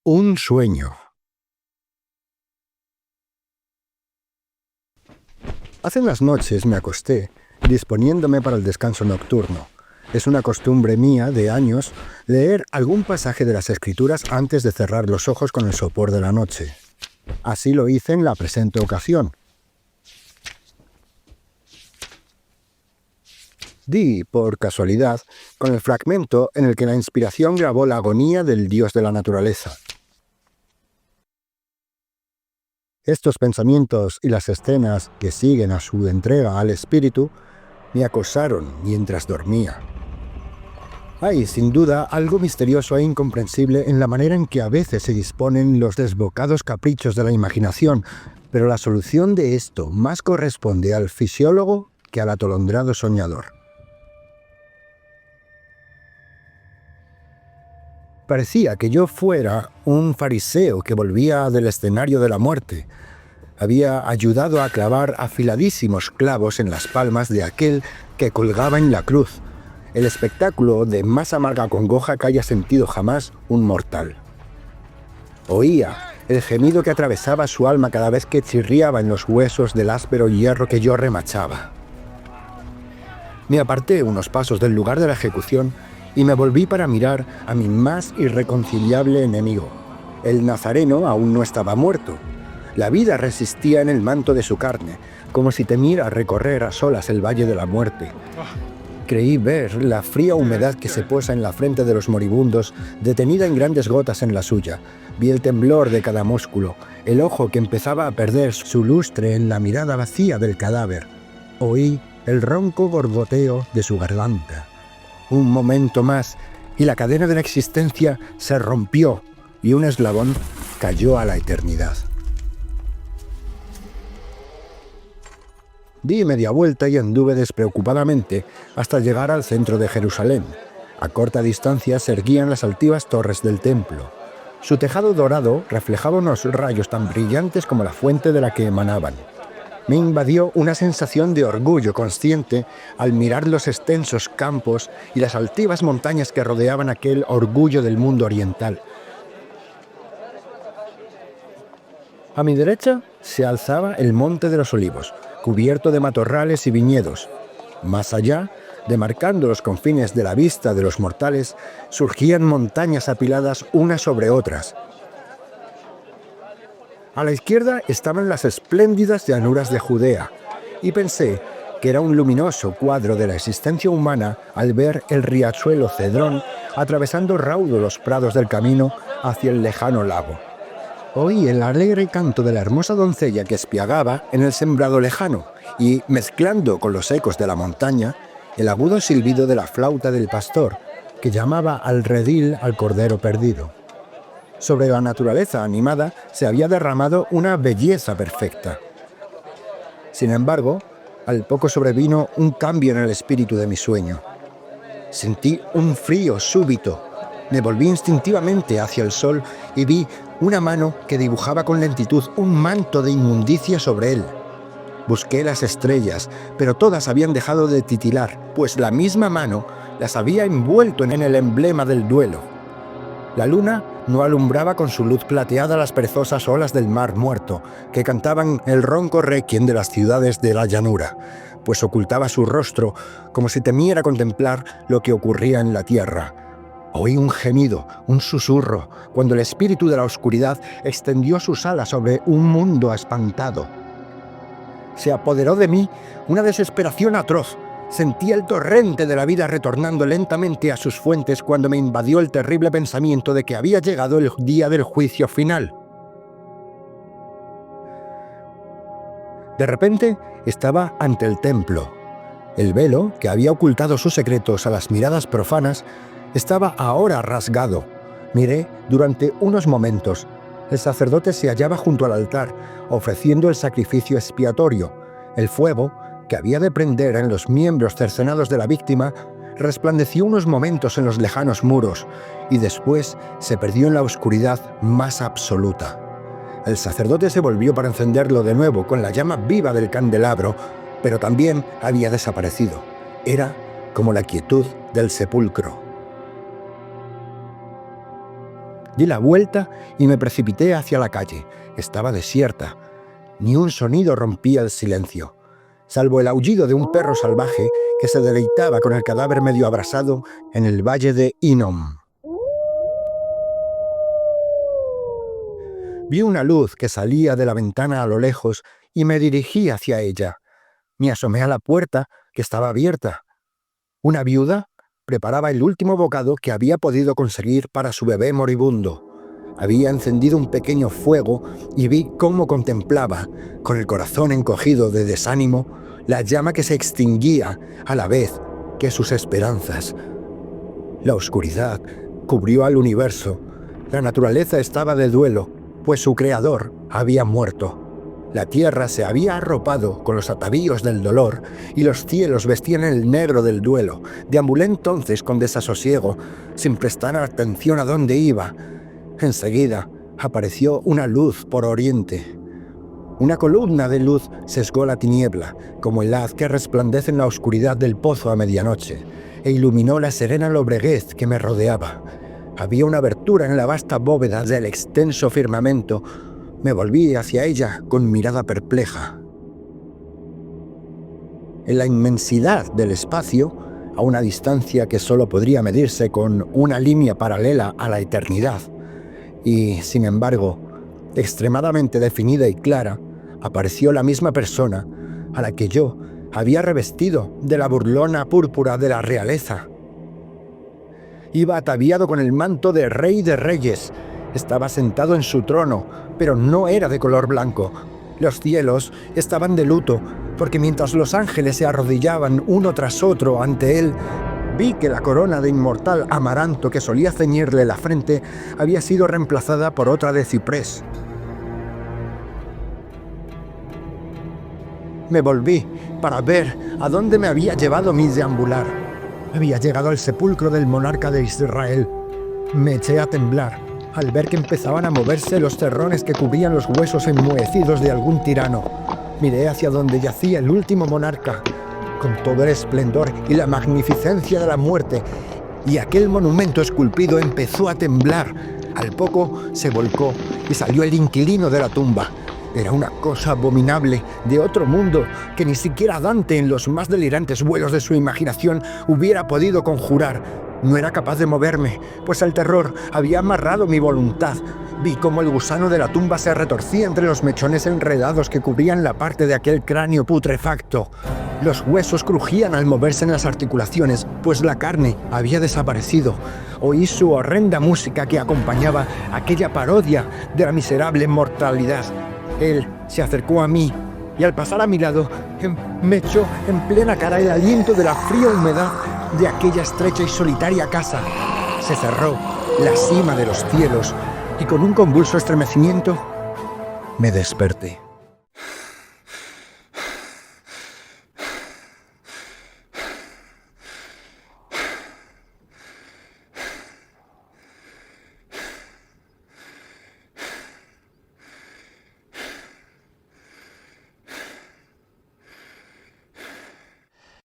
Un sueño. Hace unas noches me acosté, disponiéndome para el descanso nocturno. Es una costumbre mía de años leer algún pasaje de las Escrituras antes de cerrar los ojos con el sopor de la noche. Así lo hice en la presente ocasión. Di, por casualidad, con el fragmento en el que la inspiración grabó la agonía del Dios de la naturaleza. Estos pensamientos y las escenas que siguen a su entrega al espíritu me acosaron mientras dormía. Hay, sin duda, algo misterioso e incomprensible en la manera en que a veces se disponen los desbocados caprichos de la imaginación, pero la solución de esto más corresponde al fisiólogo que al atolondrado soñador. Parecía que yo fuera un fariseo que volvía del escenario de la muerte. Había ayudado a clavar afiladísimos clavos en las palmas de aquel que colgaba en la cruz, el espectáculo de más amarga congoja que haya sentido jamás un mortal. Oía el gemido que atravesaba su alma cada vez que chirriaba en los huesos del áspero hierro que yo remachaba. Me aparté unos pasos del lugar de la ejecución y me volví para mirar a mi más irreconciliable enemigo. El nazareno aún no estaba muerto. La vida resistía en el manto de su carne, como si temiera recorrer a solas el valle de la muerte. Creí ver la fría humedad que se posa en la frente de los moribundos, detenida en grandes gotas en la suya. Vi el temblor de cada músculo, el ojo que empezaba a perder su lustre en la mirada vacía del cadáver. Oí el ronco gorgoteo de su garganta. Un momento más, y la cadena de la existencia se rompió, y un eslabón cayó a la eternidad. Di media vuelta y anduve despreocupadamente hasta llegar al centro de Jerusalén. A corta distancia se erguían las altivas torres del templo. Su tejado dorado reflejaba unos rayos tan brillantes como la fuente de la que emanaban. Me invadió una sensación de orgullo consciente al mirar los extensos campos y las altivas montañas que rodeaban aquel orgullo del mundo oriental. A mi derecha se alzaba el Monte de los Olivos, cubierto de matorrales y viñedos. Más allá, demarcando los confines de la vista de los mortales, surgían montañas apiladas unas sobre otras. A la izquierda estaban las espléndidas llanuras de Judea, y pensé que era un luminoso cuadro de la existencia humana al ver el riachuelo Cedrón atravesando raudo los prados del camino hacia el lejano lago. Oí el alegre canto de la hermosa doncella que espiagaba en el sembrado lejano y, mezclando con los ecos de la montaña, el agudo silbido de la flauta del pastor que llamaba al redil al cordero perdido. Sobre la naturaleza animada se había derramado una belleza perfecta. Sin embargo, al poco sobrevino un cambio en el espíritu de mi sueño. Sentí un frío súbito. Me volví instintivamente hacia el sol y vi una mano que dibujaba con lentitud un manto de inmundicia sobre él. Busqué las estrellas, pero todas habían dejado de titilar, pues la misma mano las había envuelto en el emblema del duelo. La luna no alumbraba con su luz plateada las perezosas olas del mar muerto, que cantaban el ronco requiem de las ciudades de la llanura, pues ocultaba su rostro como si temiera contemplar lo que ocurría en la tierra. Oí un gemido, un susurro, cuando el espíritu de la oscuridad extendió sus alas sobre un mundo espantado. Se apoderó de mí una desesperación atroz. Sentí el torrente de la vida retornando lentamente a sus fuentes cuando me invadió el terrible pensamiento de que había llegado el día del juicio final. De repente estaba ante el templo. El velo, que había ocultado sus secretos a las miradas profanas, estaba ahora rasgado. Miré durante unos momentos. El sacerdote se hallaba junto al altar, ofreciendo el sacrificio expiatorio. El fuego, que había de prender en los miembros cercenados de la víctima, resplandeció unos momentos en los lejanos muros y después se perdió en la oscuridad más absoluta. El sacerdote se volvió para encenderlo de nuevo con la llama viva del candelabro, pero también había desaparecido. Era como la quietud del sepulcro. Di la vuelta y me precipité hacia la calle. Estaba desierta. Ni un sonido rompía el silencio, salvo el aullido de un perro salvaje que se deleitaba con el cadáver medio abrasado en el valle de Hinnom. Vi una luz que salía de la ventana a lo lejos y me dirigí hacia ella. Me asomé a la puerta, que estaba abierta. Una viuda preparaba el último bocado que había podido conseguir para su bebé moribundo. Había encendido un pequeño fuego y vi cómo contemplaba, con el corazón encogido de desánimo, la llama que se extinguía a la vez que sus esperanzas. La oscuridad cubrió al universo. La naturaleza estaba de duelo, pues su creador había muerto. La tierra se había arropado con los atavíos del dolor y los cielos vestían el negro del duelo. Deambulé entonces con desasosiego, sin prestar atención a dónde iba. Enseguida apareció una luz por oriente. Una columna de luz sesgó la tiniebla, como el haz que resplandece en la oscuridad del pozo a medianoche, e iluminó la serena lobreguez que me rodeaba. Había una abertura en la vasta bóveda del extenso firmamento. Me volví hacia ella con mirada perpleja. En la inmensidad del espacio, a una distancia que solo podría medirse con una línea paralela a la eternidad, y, sin embargo, extremadamente definida y clara, apareció la misma persona a la que yo había revestido de la burlona púrpura de la realeza. Iba ataviado con el manto de Rey de Reyes. Estaba sentado en su trono, pero no era de color blanco. Los cielos estaban de luto, porque mientras los ángeles se arrodillaban uno tras otro ante él, vi que la corona de inmortal amaranto que solía ceñirle la frente había sido reemplazada por otra de ciprés. Me volví para ver a dónde me había llevado mi deambular. Había llegado al sepulcro del monarca de Israel. Me eché a temblar al ver que empezaban a moverse los terrones que cubrían los huesos enmohecidos de algún tirano. Miré hacia donde yacía el último monarca, con todo el esplendor y la magnificencia de la muerte, y aquel monumento esculpido empezó a temblar. Al poco se volcó y salió el inquilino de la tumba. Era una cosa abominable, de otro mundo, que ni siquiera Dante, en los más delirantes vuelos de su imaginación, hubiera podido conjurar. No era capaz de moverme, pues el terror había amarrado mi voluntad. Vi cómo el gusano de la tumba se retorcía entre los mechones enredados que cubrían la parte de aquel cráneo putrefacto. Los huesos crujían al moverse en las articulaciones, pues la carne había desaparecido. Oí su horrenda música que acompañaba aquella parodia de la miserable mortalidad. Él se acercó a mí y al pasar a mi lado me echó en plena cara el aliento de la fría humedad de aquella estrecha y solitaria casa. Se cerró la cima de los cielos y con un convulso estremecimiento me desperté.